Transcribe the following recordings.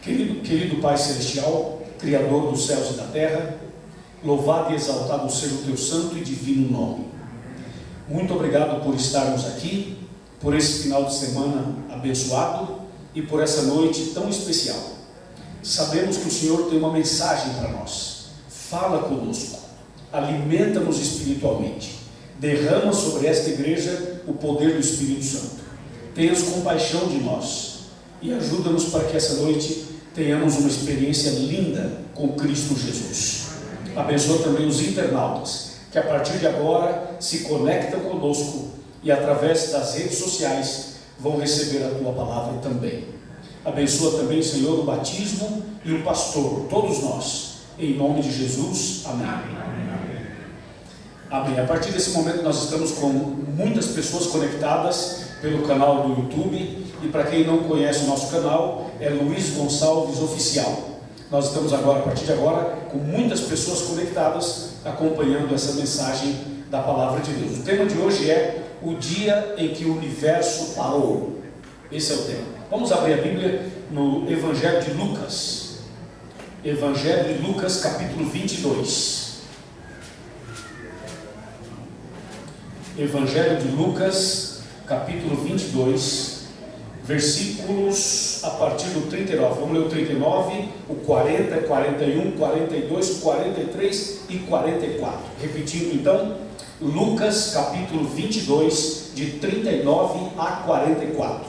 Querido Pai Celestial, Criador dos céus e da terra, louvado e exaltado seja o teu santo e divino nome. Muito obrigado por estarmos aqui, por esse final de semana abençoado e por essa noite tão especial. Sabemos que o Senhor tem uma mensagem para nós. Fala conosco, alimenta-nos espiritualmente, derrama sobre esta igreja o poder do Espírito Santo. Tenhas compaixão de nós e ajuda-nos para que essa noite tenhamos uma experiência linda com Cristo Jesus. Abençoa também os internautas, que a partir de agora se conectam conosco e através das redes sociais vão receber a Tua palavra também. Abençoa também, Senhor, o batismo e o pastor, todos nós, em nome de Jesus. Amém. Amém. A partir desse momento nós estamos com muitas pessoas conectadas pelo canal do YouTube, e para quem não conhece o nosso canal, é Luiz Gonçalves Oficial. Nós estamos agora, a partir de agora, com muitas pessoas conectadas, acompanhando essa mensagem da palavra de Deus. O tema de hoje é o dia em que o universo parou. Esse é o tema. Vamos abrir a Bíblia no Evangelho de Lucas. Evangelho de Lucas, capítulo 22. Evangelho de Lucas, capítulo 22, versículos a partir do 39. Vamos ler o 39, o 40, 41, 42, 43 e 44. Repetindo então, Lucas capítulo 22, de 39 a 44.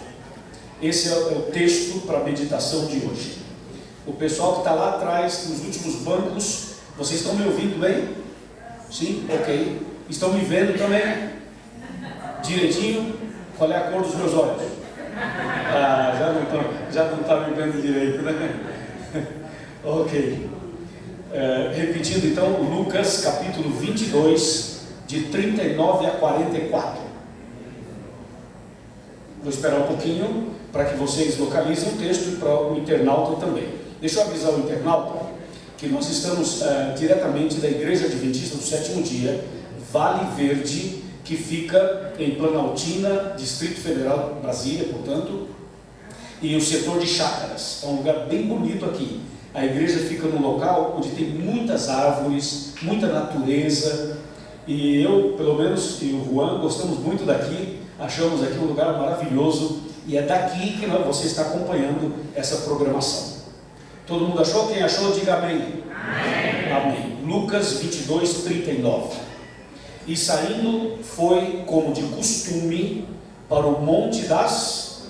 Esse é o texto para a meditação de hoje. O pessoal que está lá atrás, nos últimos bancos, vocês estão me ouvindo bem? Sim? Ok. Estão me vendo também? Direitinho? Qual é a cor dos meus olhos? Já não está me vendo direito, né? Ok. Repetindo então, Lucas capítulo 22, de 39 a 44. Vou esperar um pouquinho para que vocês localizem o texto e para o internauta também. Deixa eu avisar o internauta que nós estamos diretamente da Igreja Adventista do Sétimo Dia, Vale Verde, que fica em Planaltina, Distrito Federal, Brasília, portanto, e o setor de Chácaras. É um lugar bem bonito aqui. A igreja fica num local onde tem muitas árvores, muita natureza, e eu, pelo menos, e o Juan, gostamos muito daqui, achamos aqui um lugar maravilhoso, e é daqui que você está acompanhando essa programação. Todo mundo achou? Quem achou, diga amém. Amém. Amém. Lucas 22, 39. E saindo foi, como de costume, para o Monte das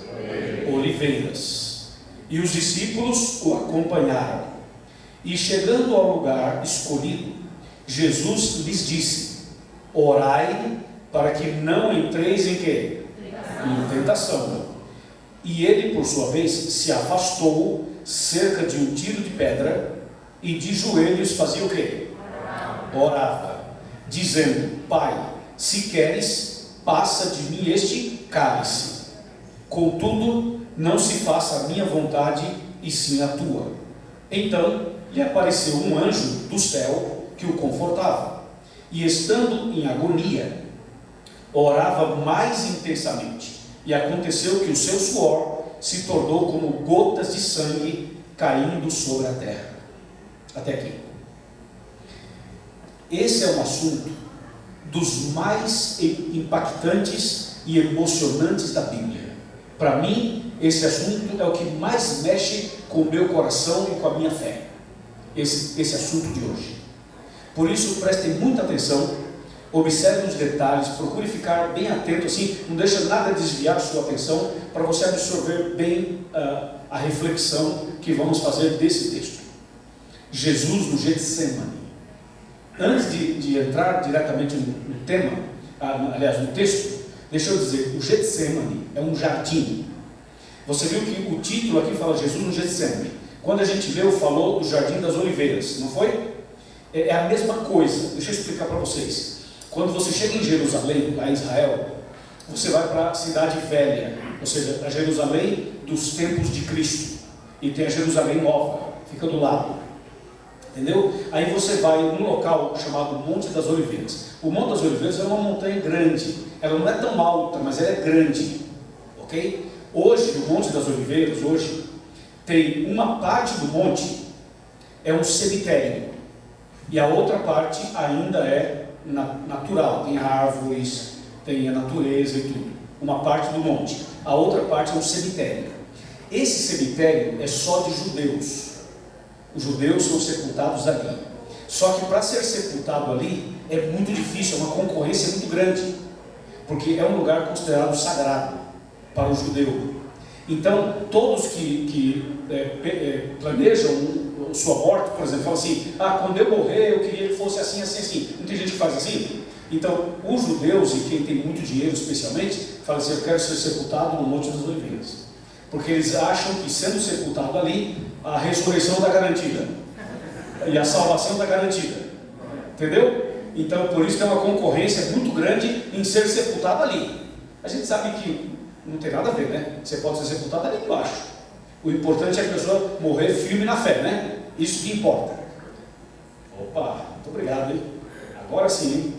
Oliveiras. E os discípulos o acompanharam. E chegando ao lugar escolhido, Jesus lhes disse: orai para que não entreis em quê? Em tentação. E ele, por sua vez, se afastou cerca de um tiro de pedra e de joelhos fazia o quê? Orava, dizendo: Pai, se queres, passa de mim este cálice. Contudo, não se faça a minha vontade, e sim a tua. Então lhe apareceu um anjo do céu que o confortava, e estando em agonia, orava mais intensamente, e aconteceu que o seu suor se tornou como gotas de sangue caindo sobre a terra. Até aqui. Esse é um assunto dos mais impactantes e emocionantes da Bíblia. Para mim, esse assunto é o que mais mexe com o meu coração e com a minha fé. Esse assunto de hoje. Por isso, prestem muita atenção, observe os detalhes, procure ficar bem atento, assim, não deixa nada desviar sua atenção, para você absorver bem a reflexão que vamos fazer desse texto. Jesus no Getsemane. Antes de entrar diretamente no tema, aliás, no texto, deixa eu dizer, o Getsemane é um jardim. Você viu que o título aqui fala Jesus no Getsemane. Quando a gente leu, falou do Jardim das Oliveiras, não foi? É a mesma coisa. Deixa eu explicar para vocês. Quando você chega em Jerusalém, lá em Israel, você vai para a cidade velha, ou seja, a Jerusalém dos tempos de Cristo, e tem a Jerusalém nova, fica do lado, entendeu? Aí você vai num local chamado Monte das Oliveiras. O Monte das Oliveiras é uma montanha grande, ela não é tão alta, mas ela é grande, ok? Hoje, o Monte das Oliveiras, tem uma parte do monte é um cemitério e a outra parte ainda é natural, tem árvores, tem a natureza e tudo. Uma parte do monte, a outra parte é um cemitério. Esse cemitério é só de judeus. Os judeus são sepultados ali. Só que para ser sepultado ali é muito difícil, é uma concorrência muito grande, porque é um lugar considerado sagrado para o judeu. Então, todos que planejam sua morte, por exemplo, falam assim: quando eu morrer eu queria que fosse assim, assim, assim. Não tem gente que faz assim? Então, os judeus, e quem tem muito dinheiro especialmente, falam assim: eu quero ser sepultado no Monte das Oliveiras, porque eles acham que sendo sepultado ali, a ressurreição está garantida e a salvação está garantida, entendeu? Então, por isso tem uma concorrência muito grande em ser sepultado ali. A gente sabe que não tem nada a ver, né? Você pode ser sepultado ali embaixo. O importante é a pessoa morrer firme na fé, né? Isso que importa. Opa, muito obrigado, hein? Agora sim, hein?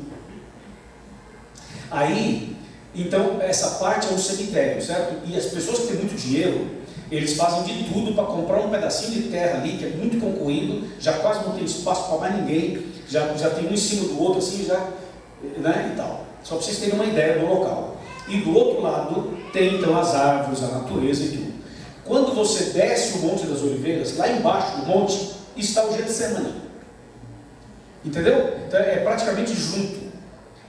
Aí, então, essa parte é um cemitério, certo? E as pessoas que têm muito dinheiro, eles fazem de tudo para comprar um pedacinho de terra ali, que é muito concorrido, já quase não tem espaço para mais ninguém, já tem um em cima do outro, assim, já, né, e tal. Só para vocês terem uma ideia do local. E do outro lado, tem então as árvores, a natureza e tudo. Quando você desce o Monte das Oliveiras, lá embaixo do monte, está o Getsemane. Entendeu? Então, é praticamente junto.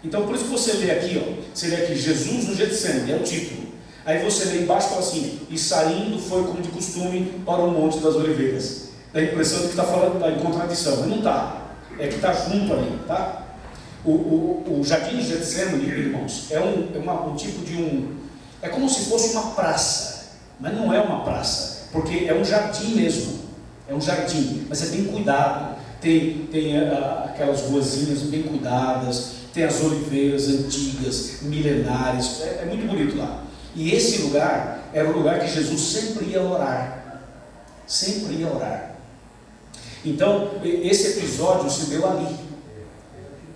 Então, por isso que você lê aqui, ó, você lê aqui, Jesus no Getsemane, é o título. Aí você lê embaixo e fala assim: e saindo foi como de costume para o Monte das Oliveiras. Dá a impressão de que está falando, está em contradição, mas não está. É que está junto ali, tá? O Jardim de Getsemane, irmãos, é um tipo de é como se fosse uma praça, mas não é uma praça, porque é um jardim mesmo, é um jardim, mas é bem cuidado, tem aquelas ruazinhas bem cuidadas, tem as oliveiras antigas, milenares, é muito bonito lá. E esse lugar era o lugar que Jesus sempre ia orar, sempre ia orar. Então, esse episódio se deu ali.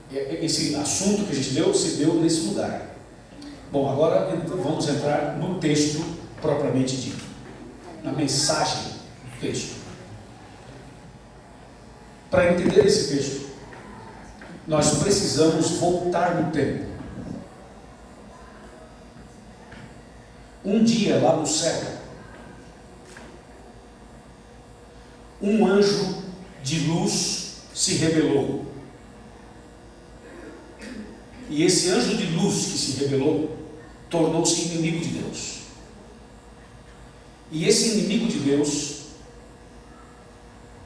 Esse assunto que a gente leu se deu nesse lugar. Bom, agora vamos entrar no texto propriamente dito, na mensagem do texto. Para entender esse texto, nós precisamos voltar no tempo. Um dia lá no céu, um anjo de luz se rebelou. E esse anjo de luz que se rebelou tornou-se inimigo de Deus. E esse inimigo de Deus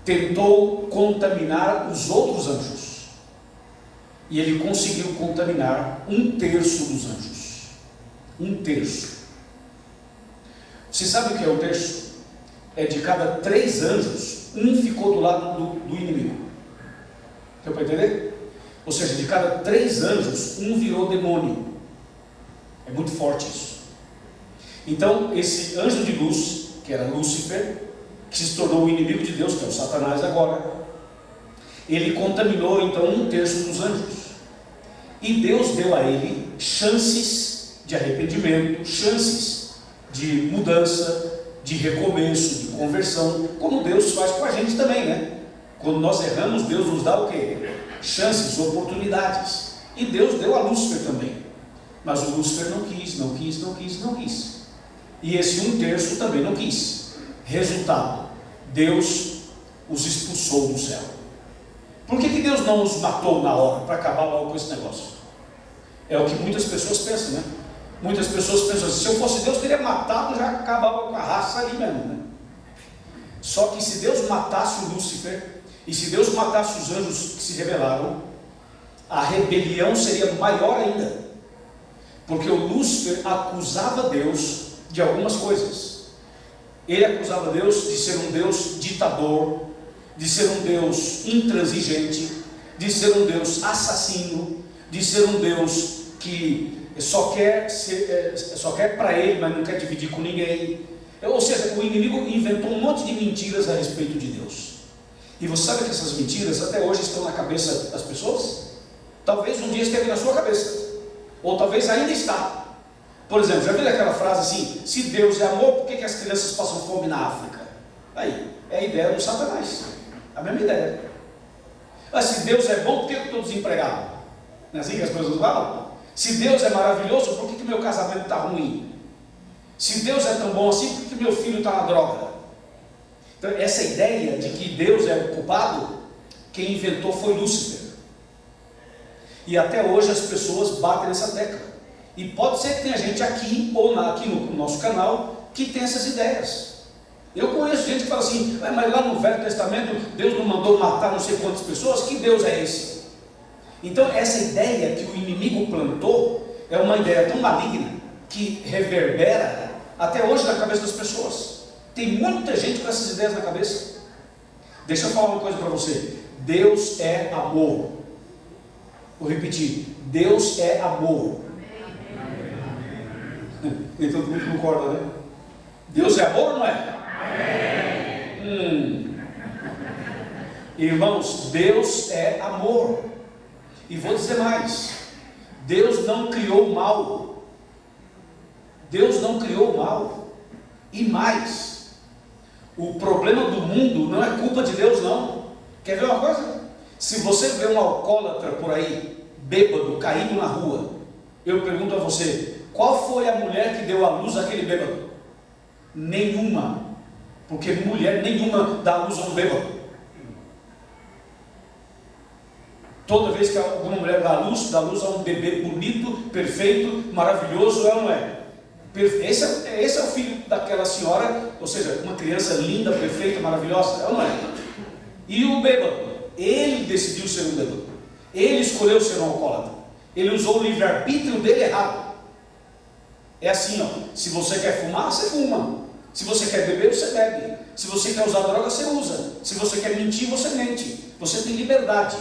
tentou contaminar os outros anjos. E ele conseguiu contaminar 1/3 dos anjos. 1/3. Você sabe o que é 1/3? É de cada 3 anjos, um ficou do lado do inimigo. Deu para entender? Ou seja, de cada 3 anjos, um virou demônio. É muito forte isso. Então, esse anjo de luz, que era Lúcifer, que se tornou o inimigo de Deus, que é o Satanás agora, ele contaminou então 1/3 dos anjos. E Deus deu a ele chances de arrependimento, chances de mudança, de recomeço, de conversão, como Deus faz com a gente também, né? Quando nós erramos, Deus nos dá o quê? Chances, oportunidades. E Deus deu a Lúcifer também. Mas o Lúcifer não quis. E esse 1/3 também não quis. Resultado: Deus os expulsou do céu. Por que Deus não os matou na hora, para acabar logo com esse negócio? É o que muitas pessoas pensam, né? Muitas pessoas pensam assim: se eu fosse Deus, teria matado, já acabava com a raça ali mesmo, né? Só que se Deus matasse o Lúcifer, e se Deus matasse os anjos que se rebelaram, a rebelião seria maior ainda, porque o Lúcifer acusava Deus de algumas coisas. Ele acusava Deus de ser um Deus ditador, de ser um Deus intransigente, de ser um Deus assassino, de ser um Deus que só quer para ele, mas não quer dividir com ninguém. Ou seja, o inimigo inventou um monte de mentiras a respeito de Deus. E você sabe que essas mentiras até hoje estão na cabeça das pessoas? Talvez um dia esteve na sua cabeça, ou talvez ainda está. Por exemplo, já viu aquela frase assim: se Deus é amor, por que as crianças passam fome na África? a ideia do Satanás. A mesma ideia. Mas se Deus é bom, por que eu estou desempregado? Não é assim que as pessoas falam? Se Deus é maravilhoso, por que meu casamento está ruim? Se Deus é tão bom assim, por que meu filho está na droga? Então, essa ideia de que Deus é o culpado, quem inventou foi Lúcifer. E até hoje as pessoas batem nessa tecla. E pode ser que tenha gente aqui, ou aqui no nosso canal, que tem essas ideias. Eu conheço gente que fala assim, mas lá no Velho Testamento, Deus não mandou matar não sei quantas pessoas, que Deus é esse? Então essa ideia que o inimigo plantou, é uma ideia tão maligna, que reverbera até hoje na cabeça das pessoas. Tem muita gente com essas ideias na cabeça. Deixa eu falar uma coisa para você. Deus é amor. Vou repetir. Deus é amor. Nem todo mundo concorda, né? Deus é amor ou não é? Irmãos, Deus é amor. E vou dizer mais. Deus não criou o mal. Deus não criou o mal. E mais, o problema do mundo não é culpa de Deus, não. Quer ver uma coisa? Se você vê um alcoólatra por aí, bêbado, caído na rua, eu pergunto a você, qual foi a mulher que deu à luz àquele bêbado? Nenhuma. Porque mulher nenhuma dá à luz a um bêbado. Toda vez que alguma mulher dá à luz a um bebê bonito, perfeito, maravilhoso, ela não é? Esse é o filho daquela senhora, ou seja, uma criança linda, perfeita, maravilhosa, ela não é? E o bêbado, ele decidiu ser um bêbado, ele escolheu ser um alcoólatra, ele usou o livre-arbítrio dele errado. É assim, ó, se você quer fumar, você fuma, se você quer beber, você bebe, se você quer usar droga, você usa, se você quer mentir, você mente, você tem liberdade.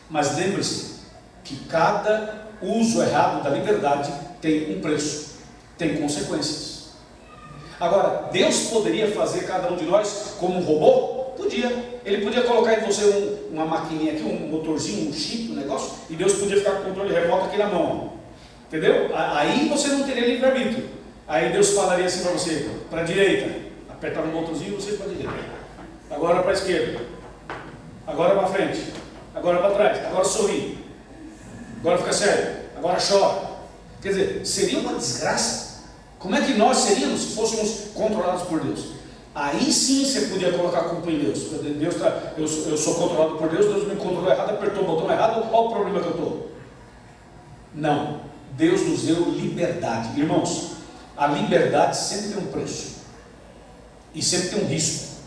Mas lembre-se que cada uso errado da liberdade tem um preço, tem consequências. Agora, Deus poderia fazer cada um de nós como um robô? Podia. Ele podia colocar em você uma maquininha aqui, um motorzinho, um chip, um negócio, e Deus podia ficar com o controle remoto aqui na mão. Entendeu? Aí você não teria livre-arbítrio. Aí Deus falaria assim para você, para a direita, apertava um botãozinho e você para a direita. Agora para a esquerda. Agora para frente. Agora para trás. Agora sorri. Agora fica sério. Agora chora. Quer dizer, seria uma desgraça. Como é que nós seríamos se fôssemos controlados por Deus? Aí sim você podia colocar a culpa em Deus. Eu sou controlado por Deus, Deus me controlou errado, apertou o botão errado, qual o problema que eu estou? Não. Deus nos deu liberdade. Irmãos, a liberdade sempre tem um preço. E sempre tem um risco.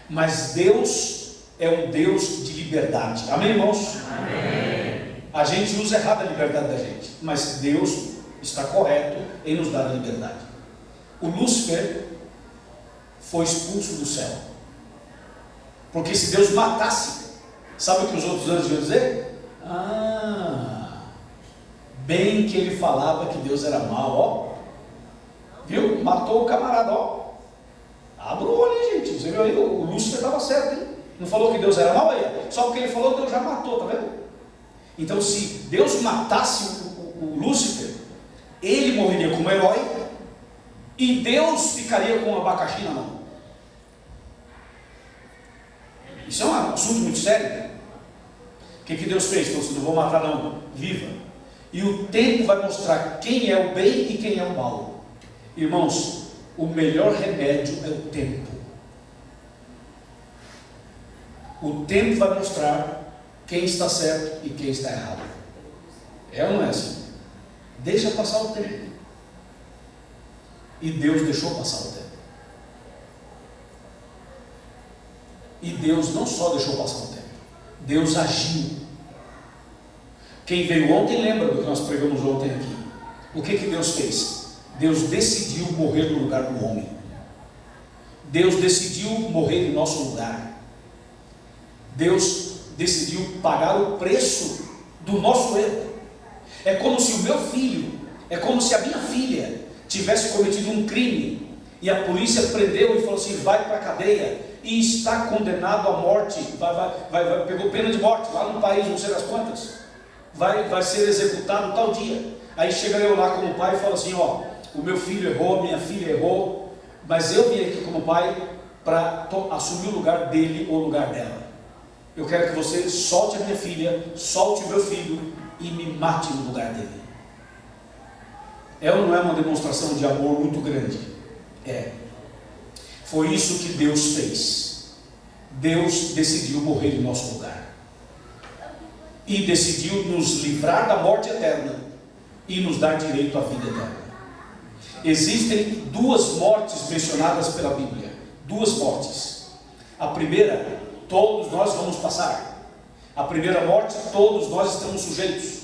Mas Deus é um Deus de liberdade. Amém, irmãos? Amém. A gente usa errado a liberdade da gente. Mas Deus está correto em nos dar a liberdade. O Lúcifer foi expulso do céu. Porque se Deus matasse, sabe o que os outros anjos iam dizer? Bem que ele falava que Deus era mau, ó. Viu? Matou o camarada, ó. Abra o olho aí, gente. Você viu aí? O Lúcifer estava certo, hein? Não falou que Deus era mau aí? Só porque ele falou, Deus já matou, tá vendo? Então, se Deus matasse o Lúcifer, ele morreria como herói e Deus ficaria com um abacaxi na mão. Isso é um assunto muito sério. O que Deus fez? Falou assim, não vou matar não, viva. E o tempo vai mostrar quem é o bem e quem é o mal. Irmãos, o melhor remédio é o tempo. O tempo vai mostrar quem está certo e quem está errado. É ou não é assim? Deixa passar o tempo. E Deus deixou passar o tempo. E Deus não só deixou passar o tempo, Deus agiu. Quem veio ontem lembra do que nós pregamos ontem aqui. O que Deus fez? Deus decidiu morrer no lugar do homem. Deus decidiu morrer em nosso lugar. Deus decidiu pagar o preço do nosso erro. É como se o meu filho, é como se a minha filha tivesse cometido um crime e a polícia prendeu e falou assim, vai para a cadeia e está condenado à morte, pegou pena de morte lá no país, não sei das quantas, vai ser executado tal dia. Aí chega eu lá como pai e falo assim, ó, o meu filho errou, minha filha errou, mas eu vim aqui como pai para assumir o lugar dele ou o lugar dela. Eu quero que você solte a minha filha, solte o meu filho e me mate no lugar dele. É ou não é uma demonstração de amor muito grande? É. Foi isso que Deus fez. Deus decidiu morrer em nosso lugar. E decidiu nos livrar da morte eterna e nos dar direito à vida eterna. Existem duas mortes mencionadas pela Bíblia. Duas mortes. A primeira, todos nós vamos passar. A primeira morte, todos nós estamos sujeitos.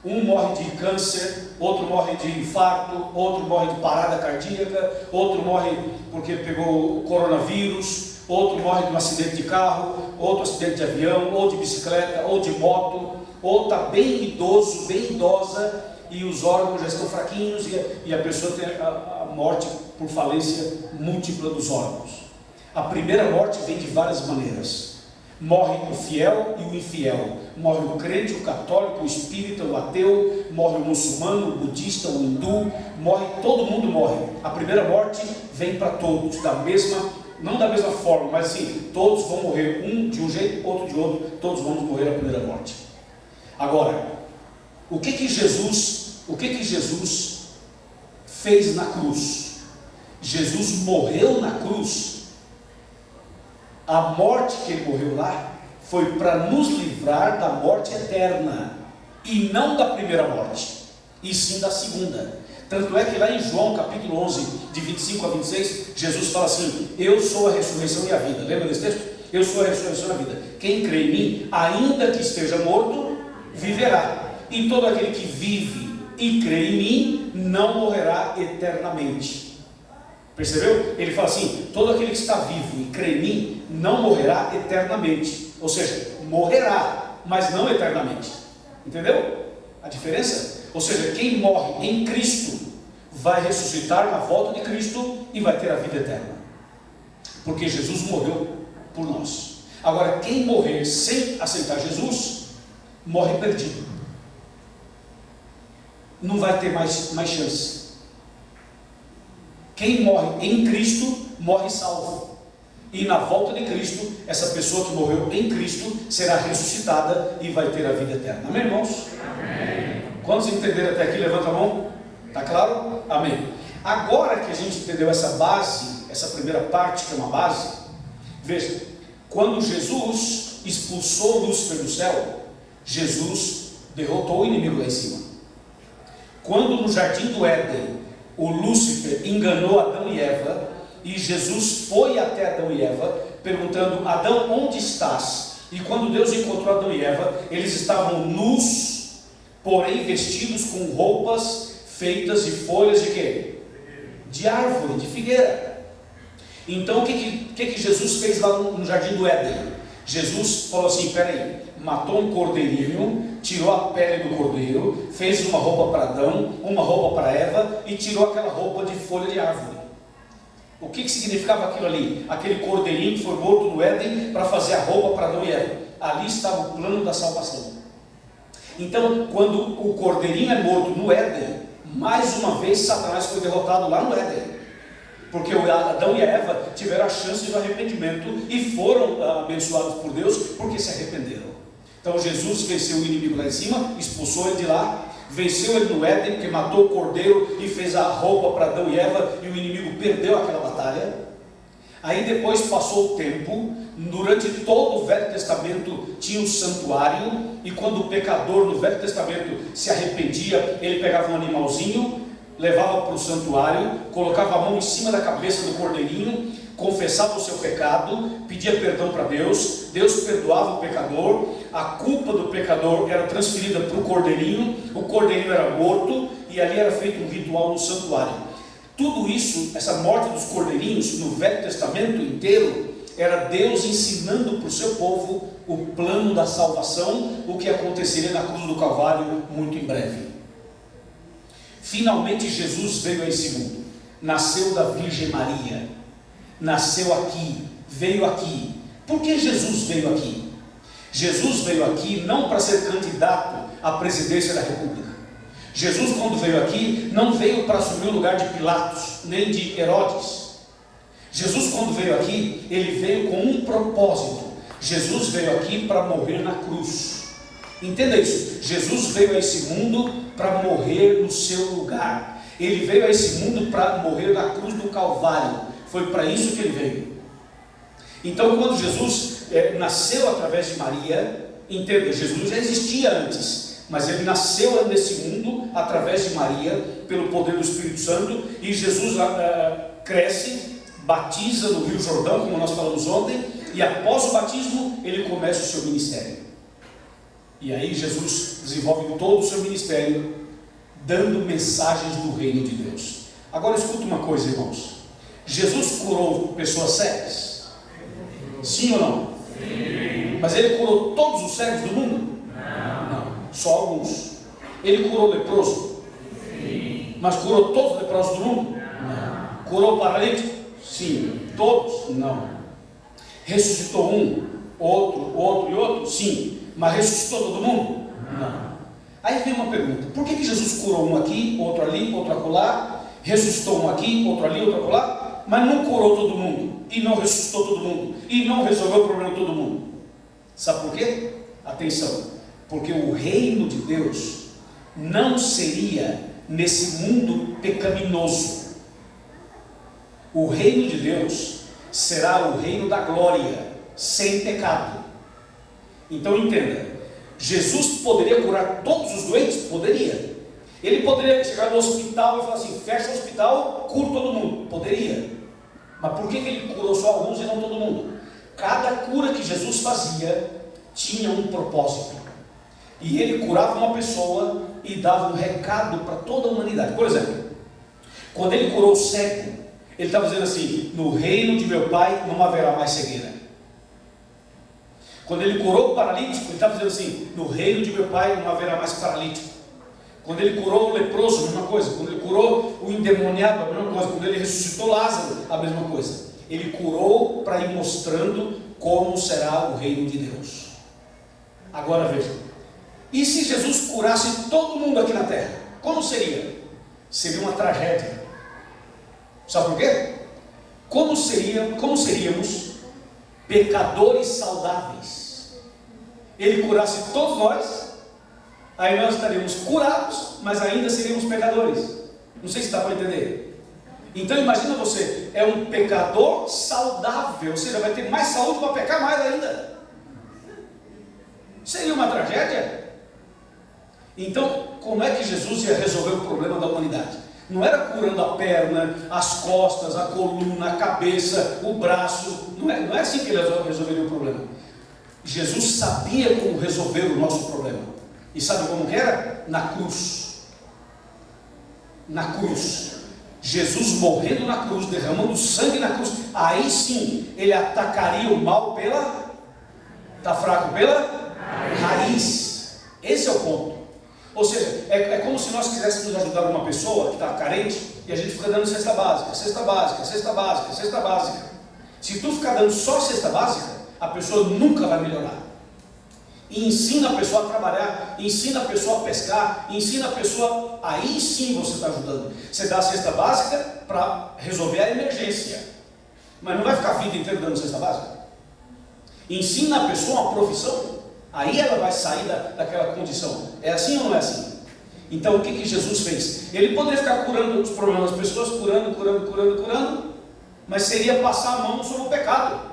Um morre de câncer, outro morre de infarto, outro morre de parada cardíaca, outro morre porque pegou o coronavírus, outro morre de um acidente de carro, outro acidente de avião, ou de bicicleta, ou de moto, ou está bem idoso, bem idosa, e os órgãos já estão fraquinhos, e a pessoa tem a morte por falência múltipla dos órgãos. A primeira morte vem de várias maneiras. Morre o fiel e o infiel, morre o crente, o católico, o espírita, o ateu, morre o muçulmano, o budista, o hindu, morre, todo mundo morre. A primeira morte vem para todos, não da mesma forma, mas sim, todos vão morrer, um de um jeito, outro de outro, todos vamos morrer a primeira morte. Agora, o que Jesus fez na cruz? Jesus morreu na cruz. A morte que ele morreu lá foi para nos livrar da morte eterna, e não da primeira morte, e sim da segunda. Tanto é que lá em João capítulo 11, de 25 a 26, Jesus fala assim: eu sou a ressurreição e a vida. Lembra desse texto? Eu sou a ressurreição e a vida. Quem crê em mim, ainda que esteja morto, viverá. E todo aquele que vive e crê em mim, não morrerá eternamente. Percebeu? Ele fala assim: todo aquele que está vivo e crê em mim, não morrerá eternamente. Ou seja, morrerá, mas não eternamente. Entendeu a diferença? Ou seja, quem morre em Cristo vai ressuscitar na volta de Cristo e vai ter a vida eterna, porque Jesus morreu por nós. Agora, quem morrer sem aceitar Jesus, morre perdido, não vai ter mais chance. Quem morre em Cristo, morre salvo. E na volta de Cristo, essa pessoa que morreu em Cristo será ressuscitada e vai ter a vida eterna. Amém, irmãos? Amém. Quantos entenderam até aqui? Levanta a mão. Está claro? Amém. Agora que a gente entendeu essa base, essa primeira parte que é uma base, veja, quando Jesus expulsou Lúcifer do céu, Jesus derrotou o inimigo lá em cima. Quando no jardim do Éden, o Lúcifer enganou Adão e Eva, e Jesus foi até Adão e Eva, perguntando: Adão, onde estás? E quando Deus encontrou Adão e Eva, eles estavam nus, porém vestidos com roupas feitas de folhas de quê? De árvore, de figueira. Então o que Jesus fez lá no jardim do Éden? Jesus falou assim: peraí, matou um cordeirinho, tirou a pele do cordeiro, fez uma roupa para Adão, uma roupa para Eva, e tirou aquela roupa de folha de árvore. O que significava aquilo ali? Aquele cordeirinho que foi morto no Éden para fazer a roupa para Adão e Eva. Ali estava o plano da salvação. Então, quando o cordeirinho é morto no Éden, mais uma vez Satanás foi derrotado lá no Éden, porque Adão e a Eva tiveram a chance do arrependimento e foram abençoados por Deus porque se arrependeram. Então Jesus venceu o inimigo lá em cima, expulsou ele de lá, venceu ele no Éden, porque matou o cordeiro e fez a roupa para Adão e Eva, e o inimigo perdeu aquela batalha. Aí depois passou o tempo, durante todo o Velho Testamento tinha um santuário, e quando o pecador no Velho Testamento se arrependia, ele pegava um animalzinho, levava para o santuário, colocava a mão em cima da cabeça do cordeirinho, confessava o seu pecado, pedia perdão para Deus, Deus perdoava o pecador, a culpa do pecador era transferida para o cordeirinho era morto, e ali era feito um ritual no santuário. Tudo isso, essa morte dos cordeirinhos no Velho Testamento inteiro, era Deus ensinando para o seu povo o plano da salvação, o que aconteceria na cruz do Calvário muito em breve. Finalmente Jesus veio a esse mundo, nasceu da Virgem Maria, nasceu aqui, veio aqui. Por que Jesus veio aqui? Jesus veio aqui não para ser candidato à presidência da República. Jesus, quando veio aqui, não veio para assumir o lugar de Pilatos, nem de Herodes. Jesus, quando veio aqui, ele veio com um propósito. Jesus veio aqui para morrer na cruz. Entenda isso. Jesus veio a esse mundo para morrer no seu lugar. Ele veio a esse mundo para morrer na cruz do Calvário. Foi para isso que ele veio. Então, quando Jesus nasceu através de Maria, entenda, Jesus já existia antes, mas ele nasceu nesse mundo através de Maria, pelo poder do Espírito Santo, e Jesus cresce, batiza no Rio Jordão, como nós falamos ontem, e após o batismo, ele começa o seu ministério. E aí Jesus desenvolve todo o seu ministério, dando mensagens do reino de Deus. Agora escuta uma coisa, irmãos. Jesus curou pessoas cegas? Sim ou não? Sim. Mas ele curou todos os cegos do mundo? Não. Só alguns. Ele curou leproso? Sim. Mas curou todos os leprosos do mundo? Não. Curou paralítico? Sim. Todos? Não. Ressuscitou um, outro e outro? Sim. Mas ressuscitou todo mundo? Não. Aí vem uma pergunta: por que Jesus curou um aqui, outro ali, outro acolá, ressuscitou um aqui, outro ali, outro acolá, mas não curou todo mundo, e não ressuscitou todo mundo, e não resolveu o problema de todo mundo? Sabe por quê? Atenção, porque o reino de Deus não seria nesse mundo pecaminoso. O reino de Deus será o reino da glória, sem pecado. Então entenda, Jesus poderia curar todos os doentes? Poderia. Ele poderia chegar no hospital e falar assim: fecha o hospital, cura todo mundo? Poderia. Mas por que ele curou só alguns e não todo mundo? Cada cura que Jesus fazia tinha um propósito. E ele curava uma pessoa e dava um recado para toda a humanidade. Por exemplo, quando ele curou o cego, ele estava dizendo assim: no reino de meu Pai não haverá mais cegueira. Quando ele curou o paralítico, ele estava dizendo assim: no reino de meu Pai não haverá mais paralítico. Quando ele curou o leproso, a mesma coisa. Quando ele curou o endemoniado, a mesma coisa. Quando ele ressuscitou Lázaro, a mesma coisa. Ele curou para ir mostrando como será o reino de Deus. Agora veja, e se Jesus curasse todo mundo aqui na terra? Como seria? Seria uma tragédia. Sabe por quê? Como seríamos pecadores saudáveis? Ele curasse todos nós, aí nós estaríamos curados, mas ainda seríamos pecadores. Não sei se dá para entender. Então imagina você, é um pecador saudável, ou seja, vai ter mais saúde para pecar mais ainda. Seria uma tragédia. Então, como é que Jesus ia resolver o problema da humanidade? Não era curando a perna, as costas, a coluna, a cabeça, o braço. Não é assim que ele resolveria o problema. Jesus sabia como resolver o nosso problema. E sabe como que era? Na cruz. Na cruz. Jesus morrendo na cruz, derramando sangue na cruz. Aí sim, ele atacaria o mal pela... Está fraco? Pela raiz. Esse é o ponto. Ou seja, é como se nós quiséssemos ajudar uma pessoa que está carente e a gente fica dando cesta básica, cesta básica, cesta básica, cesta básica. Se tu ficar dando só cesta básica, a pessoa nunca vai melhorar. E ensina a pessoa a trabalhar, ensina a pessoa a pescar, ensina a pessoa, aí sim você está ajudando. Você dá a cesta básica para resolver a emergência, mas não vai ficar a vida inteira dando cesta básica. Ensina a pessoa uma profissão, aí ela vai sair daquela condição. É assim ou não é assim? Então o que Jesus fez? Ele poderia ficar curando os problemas das pessoas, curando, mas seria passar a mão sobre o pecado.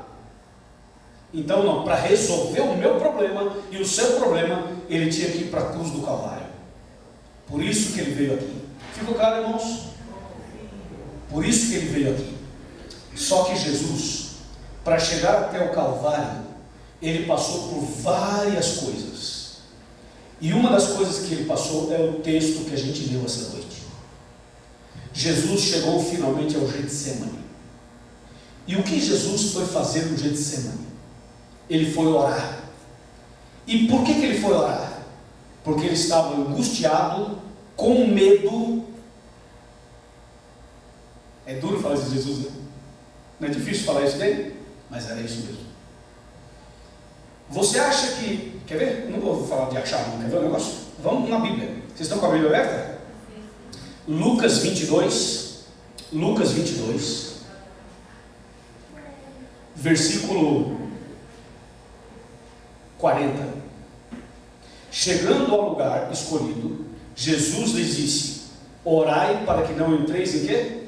Então não, para resolver o meu problema e o seu problema, ele tinha que ir para a cruz do Calvário. Por isso que ele veio aqui. Ficou claro, irmãos? Por isso que ele veio aqui. Só que Jesus, para chegar até o Calvário, ele passou por várias coisas. E uma das coisas que ele passou é o texto que a gente leu essa noite. Jesus chegou finalmente ao Getsemane. E o que Jesus foi fazer no Getsemane? Ele foi orar. E por que ele foi orar? Porque ele estava angustiado, com medo. É duro falar isso de Jesus, né? Não é difícil falar isso dele? Mas era isso mesmo. Você acha que... Quer ver? Não vou falar de achar, não. Quer ver o negócio? Vamos na Bíblia. Vocês estão com a Bíblia aberta? Lucas 22. Lucas 22. versículo 40. Chegando ao lugar escolhido, Jesus lhes disse: orai para que não entreis em quê?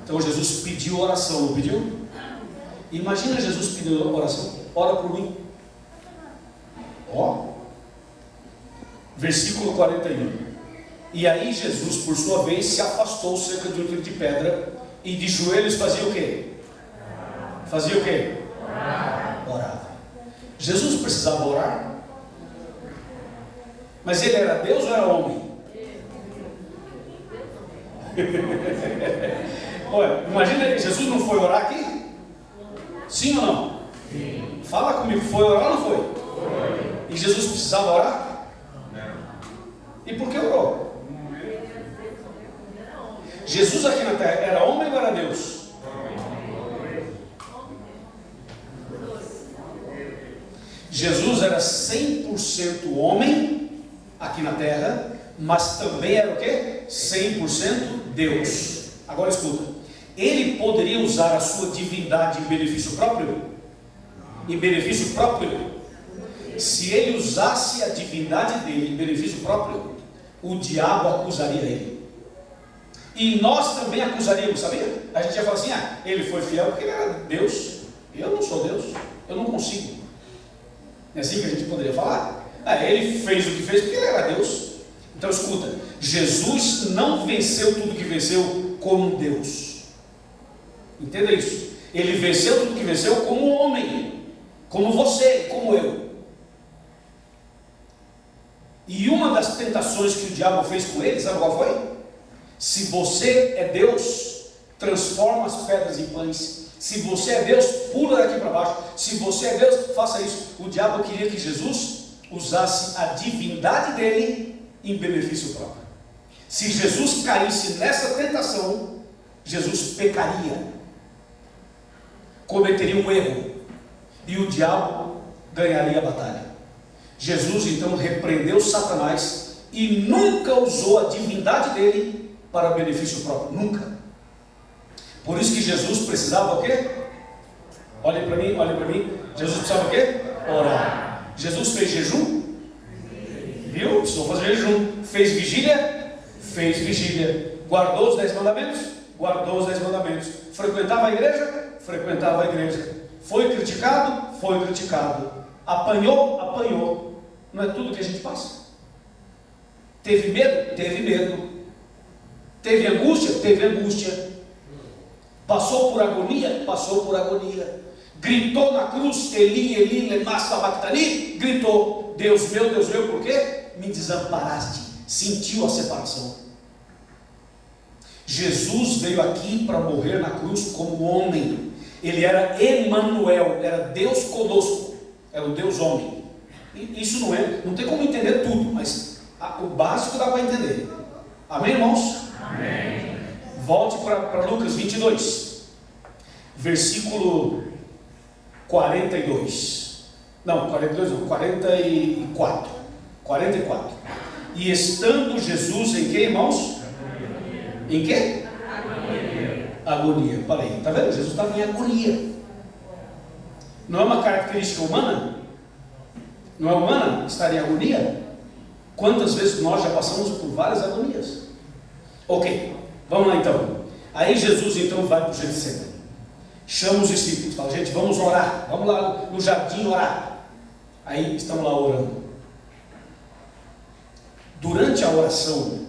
Então Jesus pediu oração, não pediu? Imagina Jesus pedindo oração: ora por mim. Ó, versículo 41. E aí Jesus, por sua vez, se afastou cerca de um tiro de pedra e de joelhos fazia o quê? Fazia o quê? Orava. Jesus precisava orar? Mas ele era Deus ou era homem? Olha, imagina, Jesus não foi orar aqui? Sim ou não? Sim. Fala comigo, foi orar ou não foi? Foi. E Jesus precisava orar? Não. E por que orou? Jesus aqui na terra era homem ou era Deus? Jesus era 100% homem aqui na terra, mas também era o quê? 100% Deus. Agora escuta, ele poderia usar a sua divindade em benefício próprio? Em benefício próprio? Se ele usasse a divindade dele em benefício próprio, o diabo acusaria ele. E nós também acusaríamos, sabia? A gente ia falar assim: ah, ele foi fiel porque ele era Deus. Eu não sou Deus, eu não consigo. É assim que a gente poderia falar? Ah, ele fez o que fez porque ele era Deus. Então escuta, Jesus não venceu tudo que venceu como Deus. Entenda isso. Ele venceu tudo que venceu como homem, como você, como eu. E uma das tentações que o diabo fez com ele, sabe qual foi? Se você é Deus, transforma as pedras em pães. Se você é Deus, pula daqui para baixo. Se você é Deus, faça isso. O diabo queria que Jesus usasse a divindade dele em benefício próprio. Se Jesus caísse nessa tentação, Jesus pecaria, cometeria um erro, e o diabo ganharia a batalha. Jesus então repreendeu Satanás e nunca usou a divindade dele para benefício próprio, nunca. Por isso que Jesus precisava o quê? Olhem para mim, olhem para mim. Jesus precisava o quê? Orar. Jesus fez jejum? Viu? Precisou fazer jejum. Fez vigília? Fez vigília. Guardou os 10 mandamentos? Guardou os 10 mandamentos. Frequentava a igreja? Frequentava a igreja. Foi criticado? Foi criticado. Apanhou? Apanhou. Não é tudo que a gente passa. Teve medo? Teve medo. Teve angústia? Teve angústia. Passou por agonia? Passou por agonia. Gritou na cruz: Eli, Eli, lema sabachthani? Gritou: Deus meu, por quê? Me desamparaste. Sentiu a separação. Jesus veio aqui para morrer na cruz como homem. Ele era Emanuel, era Deus conosco, era o Deus homem. Isso não tem como entender tudo, mas o básico dá para entender. Amém, irmãos? Amém. Volte para Lucas 22, versículo 42. Não, 42 não, 44. 44. E estando Jesus em que, irmãos? Em que? Agonia. Fala aí, está vendo? Jesus estava em agonia. Não é uma característica humana? Não é humana estar em agonia? Quantas vezes nós já passamos por várias agonias? Ok, vamos lá então. Aí Jesus então vai para o Getsemane, chama os discípulos, fala: gente, vamos orar, vamos lá no jardim orar. Aí estão lá orando. Durante a oração,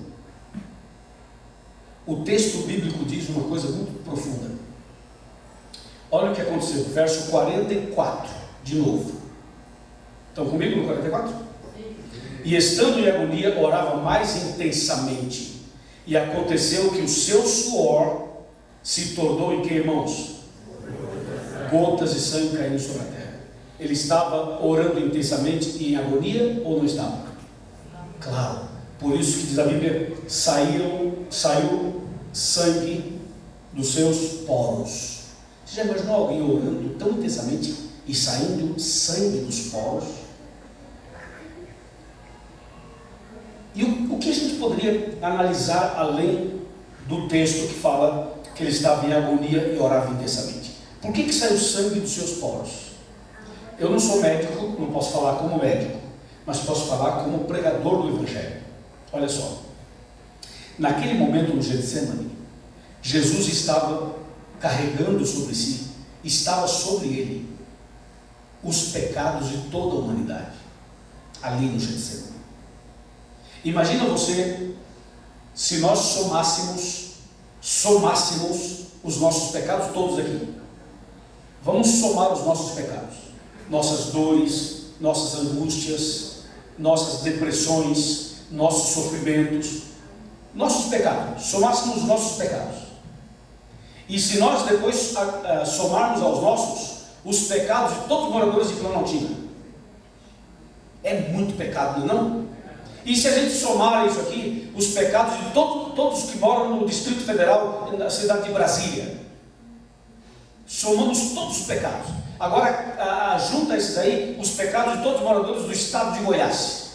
o texto bíblico diz uma coisa muito profunda. Olha o que aconteceu, verso 44, de novo. Estão comigo no 44? E estando em agonia, orava mais intensamente. E aconteceu que o seu suor se tornou em que, irmãos? Gotas de sangue caindo sobre a terra. Ele estava orando intensamente e em agonia ou não estava? Claro. Por isso que diz a Bíblia: saiu sangue dos seus poros. Você já imaginou alguém orando tão intensamente e saindo sangue dos poros? E o que a gente poderia analisar além do texto que fala que ele estava em agonia e orava intensamente? Por que saiu sangue dos seus poros? Eu não sou médico, não posso falar como médico, mas posso falar como pregador do Evangelho. Olha só, naquele momento no Getsemane, Jesus estava carregando sobre si, estava sobre ele, os pecados de toda a humanidade, ali no Getsemane. Imagina você, se nós somássemos os nossos pecados todos aqui. Vamos somar os nossos pecados, nossas dores, nossas angústias, nossas depressões, nossos sofrimentos, nossos pecados, somássemos os nossos pecados. E se nós depois somarmos aos nossos os pecados de todos os moradores de Planaltina, é muito pecado, não? E se a gente somar isso aqui, os pecados de todos que moram no Distrito Federal, na cidade de Brasília, somamos todos os pecados. Agora junta esses aí, os pecados de todos os moradores do estado de Goiás.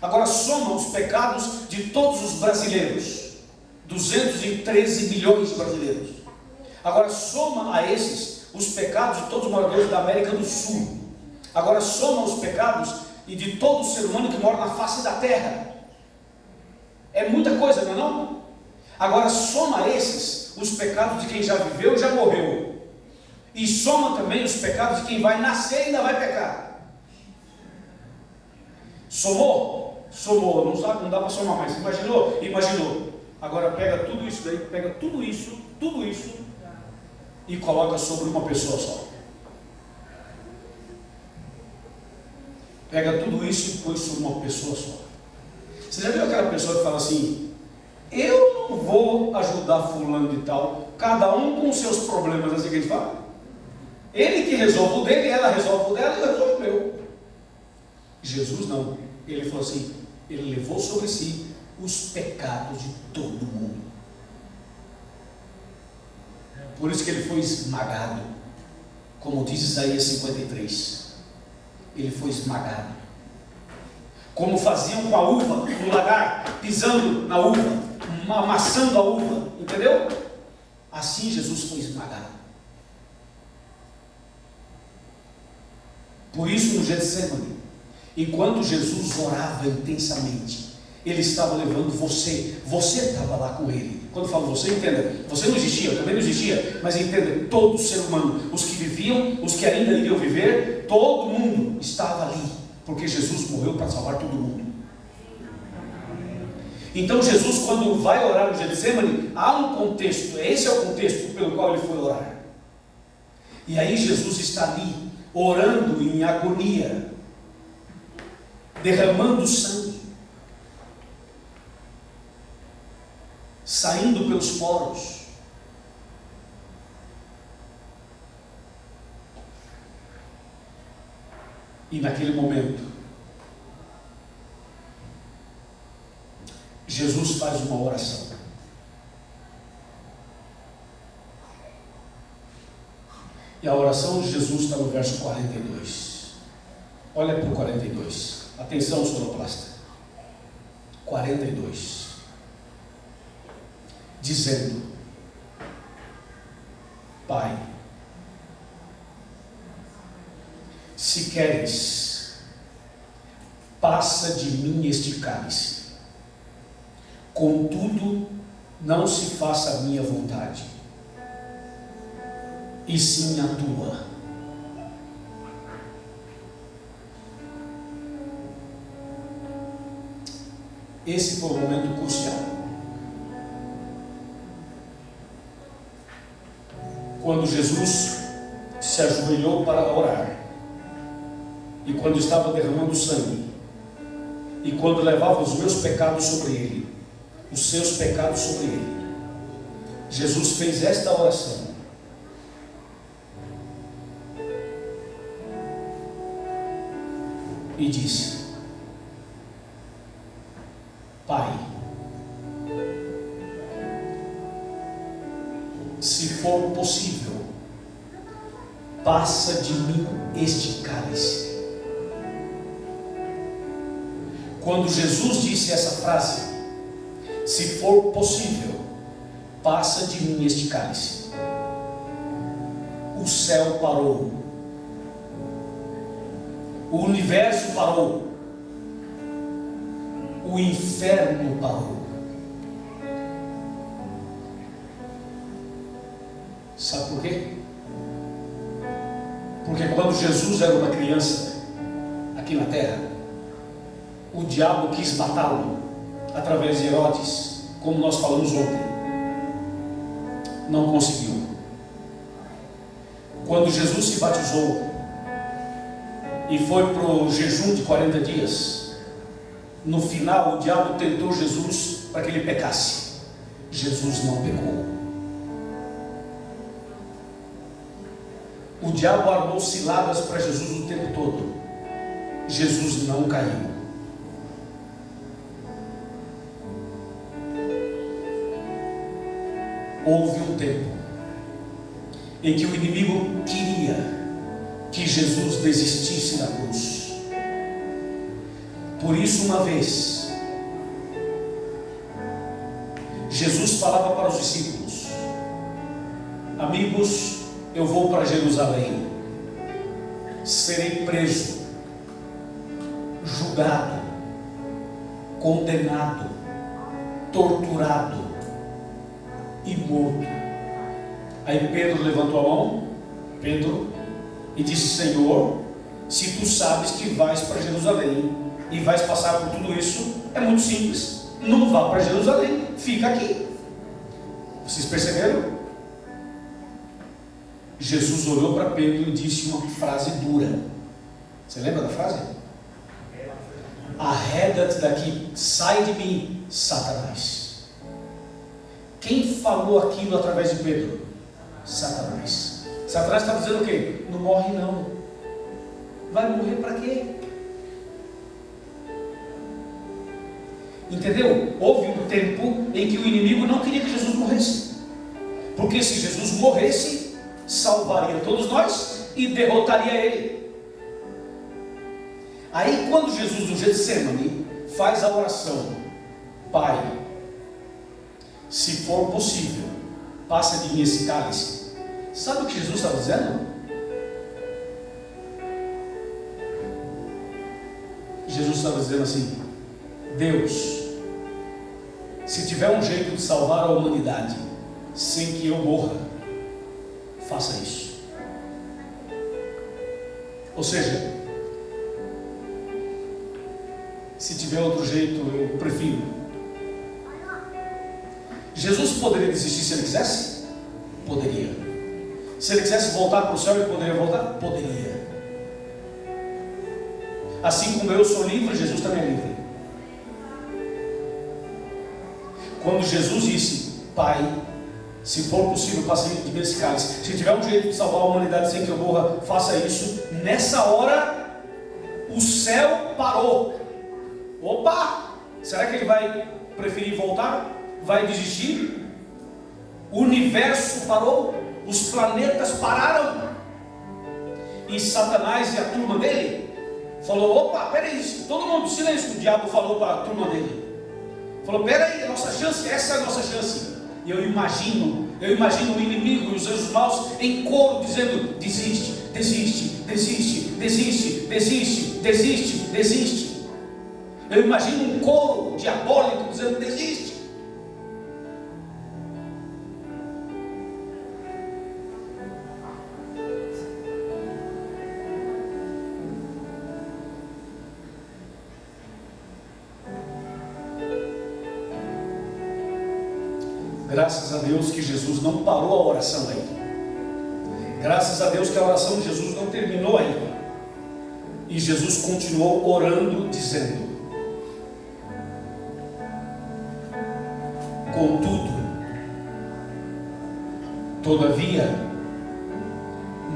Agora soma os pecados de todos os brasileiros, 213 milhões de brasileiros. Agora soma a esses os pecados de todos os moradores da América do Sul. Agora soma os pecados e de todo ser humano que mora na face da terra. É muita coisa, não é não? Agora soma a esses os pecados de quem já viveu e já morreu. E soma também os pecados de quem vai nascer e ainda vai pecar. Somou? Somou, não dá para somar mais. Imaginou? Imaginou. Agora pega tudo isso daí, pega tudo isso e coloca sobre uma pessoa só. Pega tudo isso e põe sobre uma pessoa só. Você já viu aquela pessoa que fala assim: eu não vou ajudar fulano de tal, cada um com os seus problemas, assim que a gente fala. Ele que resolve o dele, ela resolve o dela e eu resolvo o meu. Jesus não. Ele falou assim, ele levou sobre si os pecados de todo mundo. Por isso que ele foi esmagado, como diz Isaías 53. Ele foi esmagado, como faziam com a uva no lagar, pisando na uva, amassando a uva, entendeu? Assim Jesus foi esmagado. Por isso no Getsemane, enquanto Jesus orava intensamente, ele estava levando você estava lá com ele. Quando eu falo você, entenda, você não existia, eu também não existia, mas entenda, todo ser humano, os que viviam, os que ainda iriam viver, todo mundo estava ali, porque Jesus morreu para salvar todo mundo. Então Jesus, quando vai orar no Getsemane, há um contexto, esse é o contexto pelo qual ele foi orar. E aí Jesus está ali, orando em agonia, derramando sangue, saindo pelos poros. E naquele momento, Jesus faz uma oração. E a oração de Jesus está no verso 42. Olha para o 42. Atenção, sonoplasta. 42. Dizendo: Pai, se queres, passa de mim este cálice. Contudo, não se faça a minha vontade, e sim a tua. Esse foi o momento crucial. Quando Jesus se ajoelhou para orar, e quando estava derramando sangue, e quando levava os meus pecados sobre ele, os seus pecados sobre ele, Jesus fez esta oração: e disse: Pai, se for possível, passa de mim este cálice. Quando Jesus disse essa frase, se for possível, passa de mim este cálice, céu parou, o universo parou, o inferno parou. Sabe por quê? Porque quando Jesus era uma criança aqui na terra, o diabo quis matá-lo através de Herodes, como nós falamos ontem. Não conseguiu. Quando Jesus se batizou e foi para o jejum de 40 dias, no final o diabo tentou Jesus para que ele pecasse. Jesus não pecou. O diabo armou ciladas para Jesus o tempo todo. Jesus não caiu. Houve um tempo em que o inimigo queria que Jesus desistisse da cruz. Por isso, uma vez, Jesus falava para os discípulos: amigos, eu vou para Jerusalém, serei preso, julgado, condenado, torturado e morto. Aí Pedro levantou a mão, e disse: Senhor, se tu sabes que vais para Jerusalém e vais passar por tudo isso, é muito simples, não vá para Jerusalém, fica aqui. Vocês perceberam? Jesus olhou para Pedro e disse uma frase dura. Você lembra da frase? Arreda-te daqui, sai de mim, Satanás. Quem falou aquilo através de Pedro? Satanás. Satanás está dizendo o quê? Não morre não. Vai morrer para quê? Entendeu? Houve um tempo em que o inimigo não queria que Jesus morresse, porque se Jesus morresse, salvaria todos nós e derrotaria ele. Aí quando Jesus no Getsemane faz a oração: Pai, se for possível, passa de mim esse cálice. Sabe o que Jesus estava dizendo? Jesus estava dizendo assim: Deus, se tiver um jeito de salvar a humanidade sem que eu morra, faça isso. Ou seja, se tiver outro jeito, eu prefiro. Jesus poderia desistir se ele quisesse? Poderia. Se ele quisesse voltar para o céu, ele poderia voltar? Poderia. Assim como eu sou livre, Jesus também é livre. Quando Jesus disse: Pai, se for possível, passe de mim esse cálice. Se tiver um jeito de salvar a humanidade sem que eu morra, faça isso. Nessa hora, o céu parou. Opa! Será que ele vai preferir voltar? Vai desistir? O universo parou. Os planetas pararam. E Satanás e a turma dele falou: opa, peraí, todo mundo, silêncio. O diabo falou para a turma dele. Falou: peraí, a nossa chance, essa é a nossa chance. E eu imagino o inimigo e os anjos maus em coro dizendo: desiste, desiste, desiste, desiste, desiste, desiste, desiste. Eu imagino um coro diabólico dizendo: desiste. Graças a Deus que Jesus não parou a oração aí. Graças a Deus que a oração de Jesus não terminou ainda. E Jesus continuou orando, dizendo: contudo, todavia,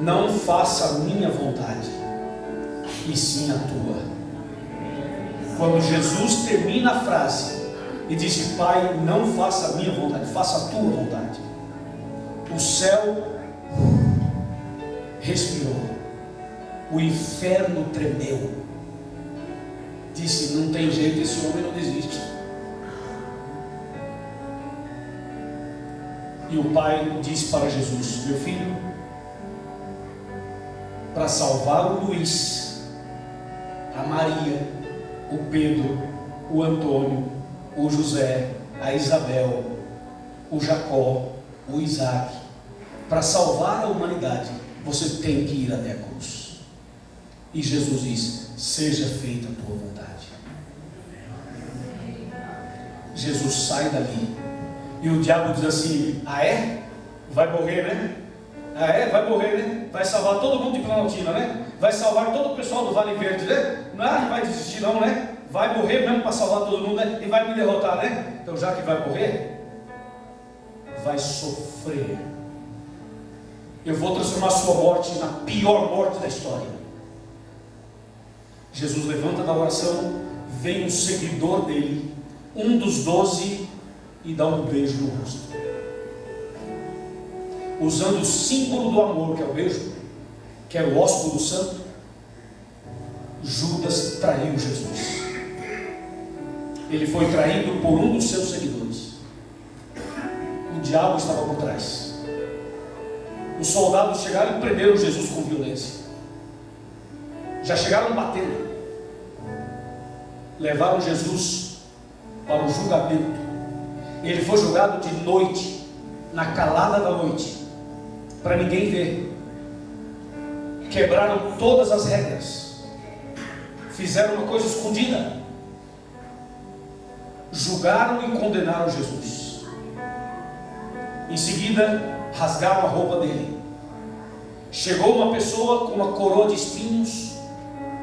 não faça a minha vontade, e sim a tua. Quando Jesus termina a frase e disse: Pai, não faça a minha vontade, faça a tua vontade, o céu respirou, o inferno tremeu, disse: não tem jeito, esse homem não desiste. E o pai disse para Jesus: meu filho, para salvar o Luiz, a Maria, o Pedro, o Antônio, o José, a Isabel, o Jacó, o Isaac. Para salvar a humanidade, você tem que ir até a cruz. E Jesus diz: seja feita a tua vontade. Jesus sai dali e o diabo diz assim: ah é? Vai morrer, né? Ah é? Vai morrer, né? Vai salvar todo mundo de Planaltina, né? Vai salvar todo o pessoal do Vale Verde, né? Não vai desistir não, né? Vai morrer mesmo para salvar todo mundo, né? E vai me derrotar, né? Então já que vai morrer, vai sofrer. Eu vou transformar a sua morte na pior morte da história. Jesus levanta da oração, vem um seguidor dele, um dos 12, e dá um beijo no rosto. Usando o símbolo do amor, que é o beijo, que é o ósculo santo, Judas traiu Jesus. Ele foi traído por um dos seus seguidores. O diabo estava por trás. Os soldados chegaram e prenderam Jesus com violência. Já chegaram batendo. Levaram Jesus para o julgamento. Ele foi julgado de noite, na calada da noite, para ninguém ver. Quebraram todas as regras, fizeram uma coisa escondida, julgaram e condenaram Jesus. Em seguida, rasgaram a roupa dele. Chegou uma pessoa com uma coroa de espinhos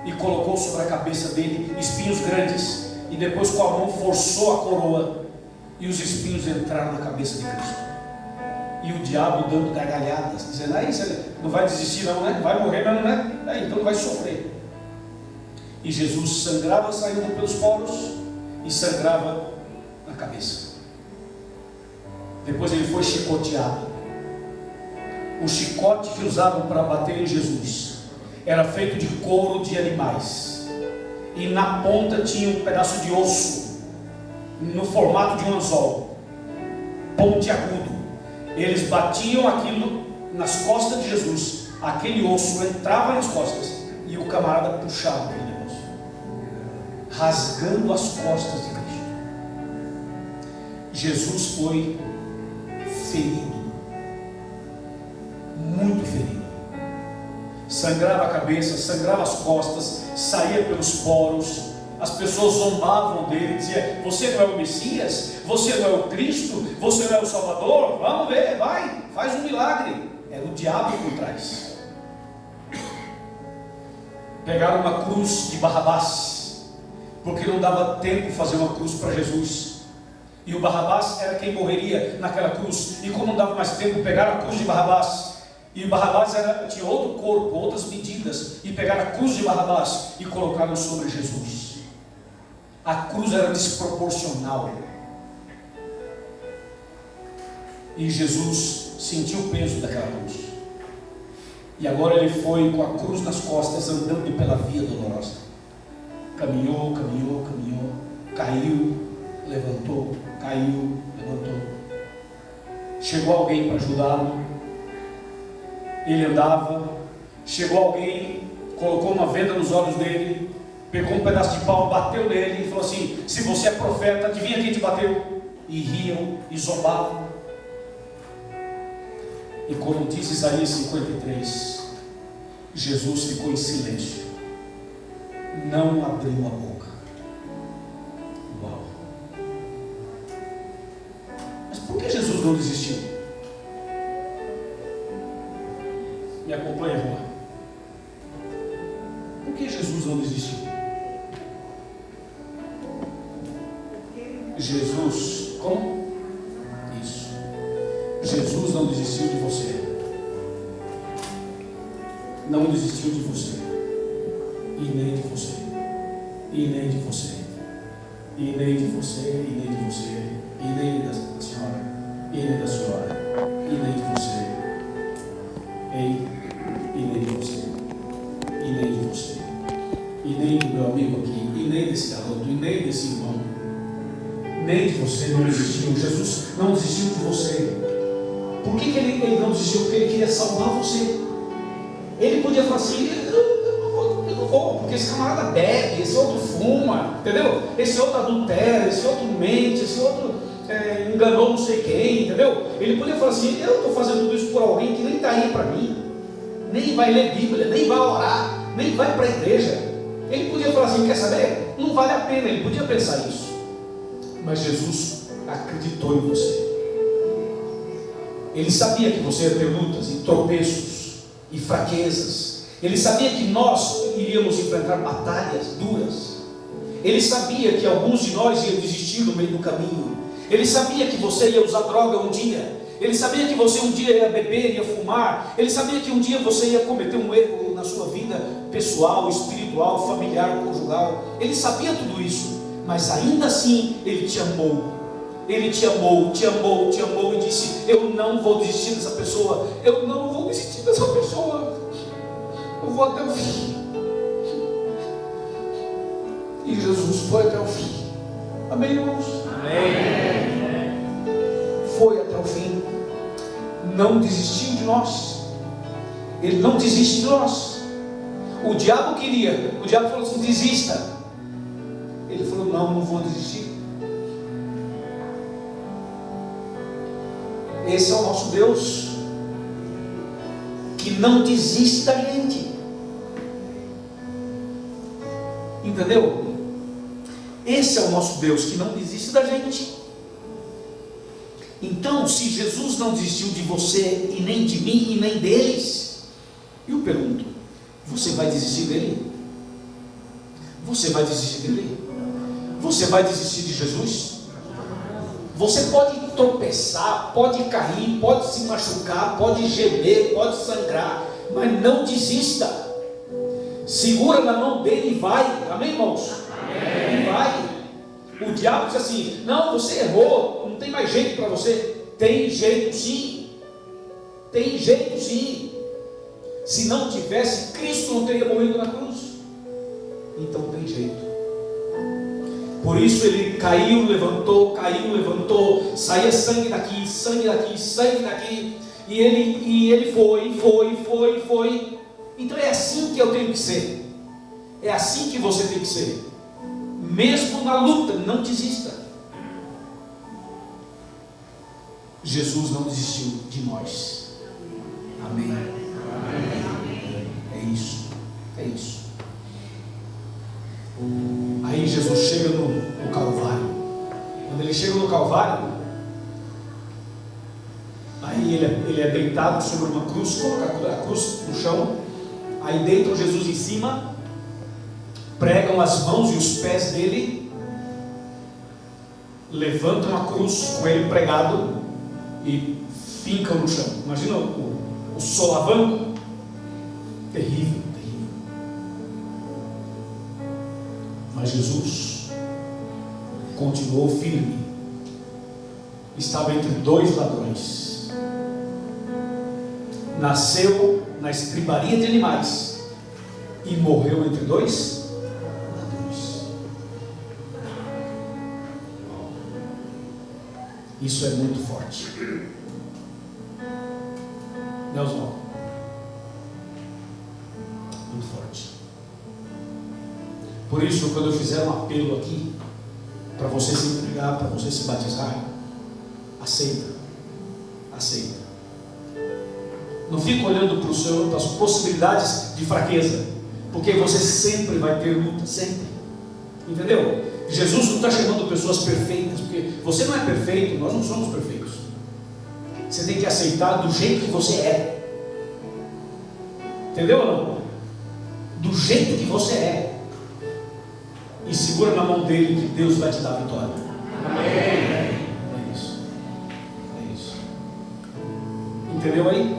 e colocou sobre a cabeça dele espinhos grandes, e depois com a mão forçou a coroa, e os espinhos entraram na cabeça de Cristo. E o diabo dando gargalhadas, dizendo: aí você não vai desistir não, né? Vai morrer mesmo, né? Então vai sofrer. E Jesus sangrava saindo pelos poros e sangrava na cabeça. Depois ele foi chicoteado. O chicote que usavam para bater em Jesus era feito de couro de animais, e na ponta tinha um pedaço de osso no formato de um anzol, pontiagudo. Eles batiam aquilo nas costas de Jesus, aquele osso entrava nas costas e o camarada puxava aquele osso, rasgando as costas de Cristo. Jesus foi ferido, muito ferido. Sangrava a cabeça, sangrava as costas, saía pelos poros. As pessoas zombavam dele, diziam: você não é o Messias? Você não é o Cristo? Você não é o Salvador? Vamos ver, vai, faz um milagre. Era o diabo por trás. Pegaram uma cruz de Barrabás, porque não dava tempo fazer uma cruz para Jesus, e o Barrabás era quem morreria naquela cruz. E como não dava mais tempo, pegaram a cruz de Barrabás. E Barrabás tinha outro corpo, outras medidas, e pegaram a cruz de Barrabás e colocaram sobre Jesus. A cruz era desproporcional, e Jesus sentiu o peso daquela cruz. E agora ele foi com a cruz nas costas, andando pela via dolorosa. Caminhou, caminhou, caminhou, caiu, levantou, caiu, levantou. Chegou alguém para ajudá-lo. Ele andava, chegou alguém, colocou uma venda nos olhos dele, pegou um pedaço de pau, bateu nele e falou assim: se você é profeta, adivinha quem te bateu? E riam e zombavam. E como diz Isaías 53, Jesus ficou em silêncio, não abriu a boca. Uau! Mas por que Jesus não desistiu? Me acompanha, irmão. Por que Jesus não desistiu? Jesus, como? Isso. Jesus não desistiu de você. Não desistiu de você. E nem de você. E nem de você. E nem de você. E nem de você. E nem da senhora. E nem da senhora. E nem de você. Ei, e nem de você. E nem de você. E nem do meu amigo aqui. E nem desse garoto. E nem desse irmão. Nem de você não desistiu. Jesus não desistiu de você. Por que ele não desistiu? Porque ele queria salvar você. Ele podia falar assim, eu não vou, porque esse camarada bebe, esse outro fuma, entendeu? Esse outro adultera, esse outro mente, esse outro enganou não sei quem, entendeu? Ele podia falar assim, eu estou fazendo tudo isso por alguém que nem está aí para mim, nem vai ler Bíblia, nem vai orar, nem vai para a igreja. Ele podia falar assim, quer saber? Não vale a pena, ele podia pensar isso. Mas Jesus acreditou em você. Ele sabia que você ia ter lutas e tropeços e fraquezas. Ele sabia que nós iríamos enfrentar batalhas duras. Ele sabia que alguns de nós iam desistir no meio do caminho. Ele sabia que você ia usar droga um dia. Ele sabia que você um dia ia beber, ia fumar. Ele sabia que um dia você ia cometer um erro na sua vida pessoal, espiritual, familiar, conjugal. Ele sabia tudo isso. Mas ainda assim, Ele te amou. Ele te amou, te amou, te amou e disse, eu não vou desistir dessa pessoa. Eu não vou desistir dessa pessoa. Eu vou até o fim. E Jesus foi até o fim. Amém, irmãos? Amém. Foi até o fim. Não desistiu de nós. Ele não desiste de nós. O diabo queria. O diabo falou assim, desista. Ele falou, não vou desistir. Esse é o nosso Deus, que não desiste da gente. Entendeu? Esse é o nosso Deus, que não desiste da gente. Então, se Jesus não desistiu de você, e nem de mim, e nem deles, eu pergunto, você vai desistir dele? Você vai desistir dele? Você vai desistir de Jesus? Você pode tropeçar, pode cair, pode se machucar, pode gemer, pode sangrar, mas não desista. Segura na mão dele e vai. Amém, irmãos? Amém. E vai. O diabo diz assim, não, você errou, não tem mais jeito para você. Tem jeito sim. Tem jeito sim. Se não tivesse, Cristo não teria morrido na cruz. Então tem jeito. Por isso ele caiu, levantou, saía sangue daqui, sangue daqui, sangue daqui, e ele foi. Então é assim que eu tenho que ser. É assim que você tem que ser. Mesmo na luta, não desista. Jesus não desistiu de nós. Amém. É isso. É isso. Aí Jesus chega no Calvário. Quando ele chega no Calvário, aí ele é deitado sobre uma cruz, coloca a cruz no chão, aí deitam Jesus em cima, pregam as mãos e os pés dele, levantam a cruz com ele pregado e fincam no chão. Imagina o solavanco. Terrível. Mas Jesus continuou firme. Estava entre dois ladrões. Nasceu na estribaria de animais e morreu entre dois ladrões. Isso é muito forte. Nelson, muito forte. Por isso, quando eu fizer um apelo aqui, para você se entregar, para você se batizar, aceita. Não fica olhando para as possibilidades de fraqueza, porque você sempre vai ter luta, sempre. Entendeu? Jesus não está chamando pessoas perfeitas, porque você não é perfeito, nós não somos perfeitos. Você tem que aceitar do jeito que você é. Entendeu ou não? Do jeito que você é. E segura na mão dele que Deus vai te dar a vitória. Amém. É isso. Entendeu aí?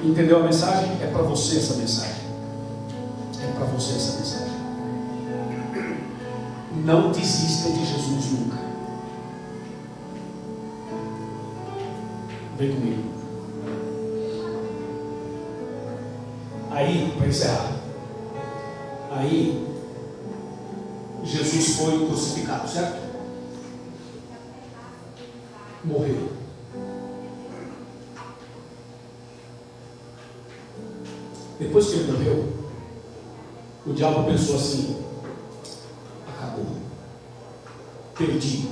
Entendeu a mensagem? É para você essa mensagem. Não desista de Jesus nunca. Vem comigo. Aí, para encerrar. Aí, Jesus foi crucificado, certo? Morreu. Depois que ele morreu, o diabo pensou assim: acabou, perdi.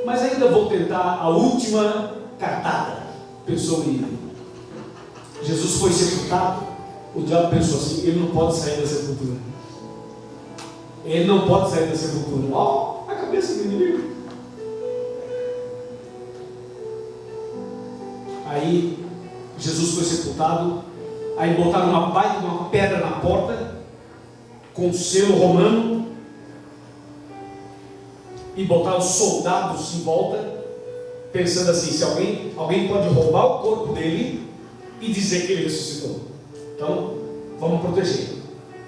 Mas ainda vou tentar a última cartada. Pensou ele. Jesus foi sepultado. O diabo pensou assim: ele não pode sair da sepultura. Ele não pode sair da sepultura. Ó, a cabeça do inimigo. Aí Jesus foi sepultado. Aí botaram uma pedra na porta com um selo romano e botaram soldados em volta, pensando assim: se alguém pode roubar o corpo dele e dizer que ele ressuscitou. Então, vamos proteger.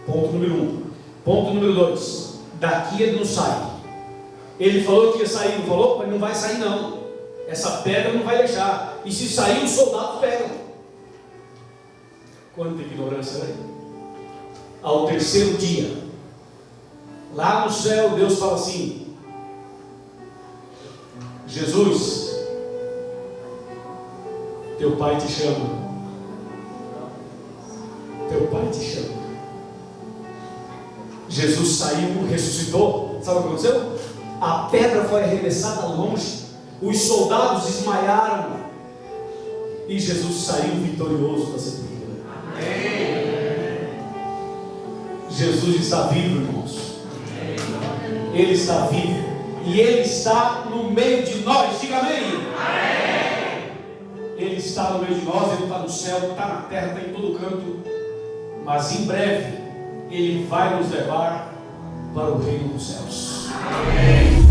Ponto número 1. Ponto número 2. Daqui ele não sai. Ele falou que ia sair, não falou? Mas não vai sair não. Essa pedra não vai deixar. E se sair, os soldados pegam. Quanta ignorância, né? Ao terceiro dia, lá no céu, Deus fala assim: Jesus, teu pai te chama. Teu pai te chama. Jesus saiu, ressuscitou. Sabe o que aconteceu? A pedra foi arremessada longe. Os soldados desmaiaram. E Jesus saiu vitorioso da sepultura. Jesus está vivo, irmãos. Ele está vivo. E Ele está no meio de nós. Diga amém. Ele está no meio de nós. Ele está no céu, está na terra, está em todo canto. Mas em breve Ele vai nos levar para o reino dos céus. Amém.